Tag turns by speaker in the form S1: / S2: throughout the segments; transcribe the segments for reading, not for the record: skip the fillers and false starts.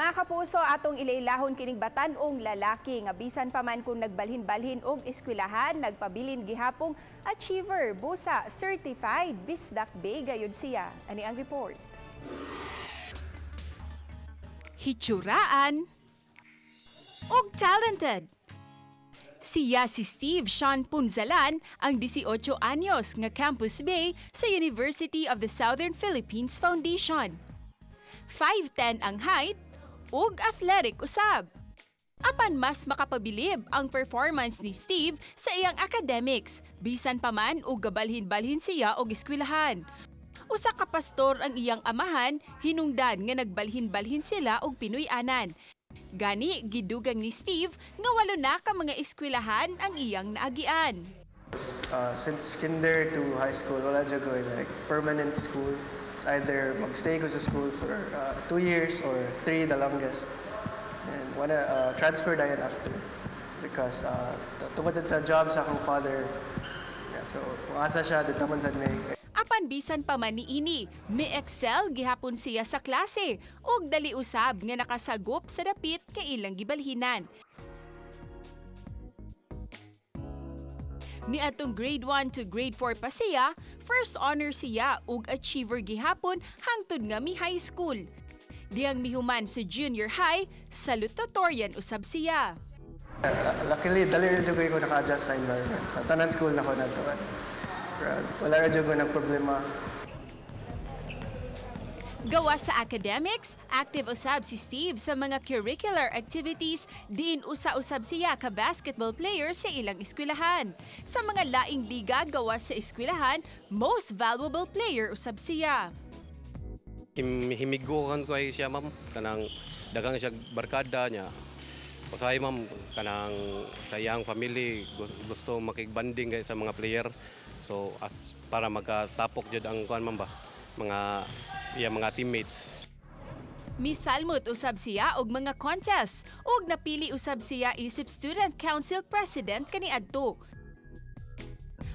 S1: Mga kapuso, atong ilailahon kining batan-ong lalaki nga bisan pa man kung nagbalhin-balhin og eskwelahan, nagpabilin gihapong achiever, busa certified bisdak bay gayud siya. Ani ang report. Hitsuraan og talented. Siya si Steve Sean Punzalan, ang 18 anyos nga campus bay sa University of the Southern Philippines Foundation. 5'10 ang height ug athletic usab. Apan mas makapabilib ang performance ni Steve sa iyang academics, bisan pa man og gabalhin-balhin siya og eskwelahan. Usa ka pastor ang iyang amahan, hinungdan nga nagbalhin-balhin sila og Pinoy-anan. Gani, gidugang ni Steve nga walo na ka mga eskwelahan ang iyang naagian.
S2: Since kinder to high school, wala dyan ko like permanent school. It's either magstay ko sa school for 2 years or 3 the longest. And wanna transfer na yan after. Because tungkol sa job sa akong father, yeah, so kung asa siya, dito man sa may.
S1: Apan bisan pa man niini, may excel gihapon siya sa klase ug dali usab nga nakasagop sa dapit kay ilang gibalhinan. Niadtong grade 1 to grade 4 pa siya, first honor siya ug achiever gihapon hangtod nga mi high school. Diyang mihuman sa junior high, salutatorian usab siya.
S2: Luckily, dali rin ko naka-adjust sa environment. Sa tanan school na ko na to. Wala rin ko nagproblema.
S1: Gawa sa academics, active usab si Steve sa mga curricular activities, diin usa-usab siya ka basketball player sa ilang eskwelahan. Sa mga laing liga gawa sa eskwelahan, most valuable player usab siya.
S3: Himiguhan ko ay siya, ma'am, kanang dagang siya barkada niya. Usahay, ma'am, kanang sa iyang family gusto makigbanding sa mga player. So para magkatapok jud ang kuan, ma'am, ba mga teammates.
S1: Misalmot usab siya og mga contests ug napili usab siya isip Student Council President kaniadto.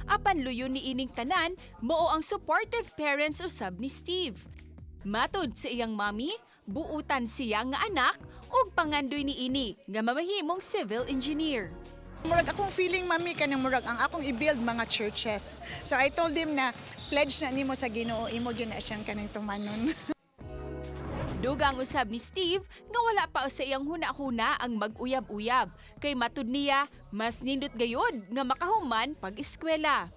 S1: Apan luyon ni ining tanan, mao ang supportive parents usab ni Steve. Matud sa iyang mommy, buutan siya nga anak ug pangandoy ni ini nga mamahimong civil engineer.
S4: Murag akong feeling, mami, kanang murag ang akong i-build mga churches. So I told him na pledge na nimo sa Ginoo, imo gyud na siyang kanang tumanon.
S1: Dugang usab ni Steve nga wala pa sa iyang huna-huna ang mag-uyab-uyab, kay matud niya mas nindot gayod nga makahuman pag-eskwela.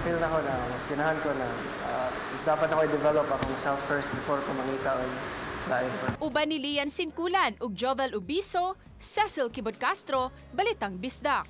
S2: Feel na ko na mas ganahan ko na mas dapat ako i-develop akong self first before ko mangita og lain.
S1: Uban ni Lian Sinkulan ug Jovel Ubiso, Cecil Kibod Castro, Balitang Bisdak.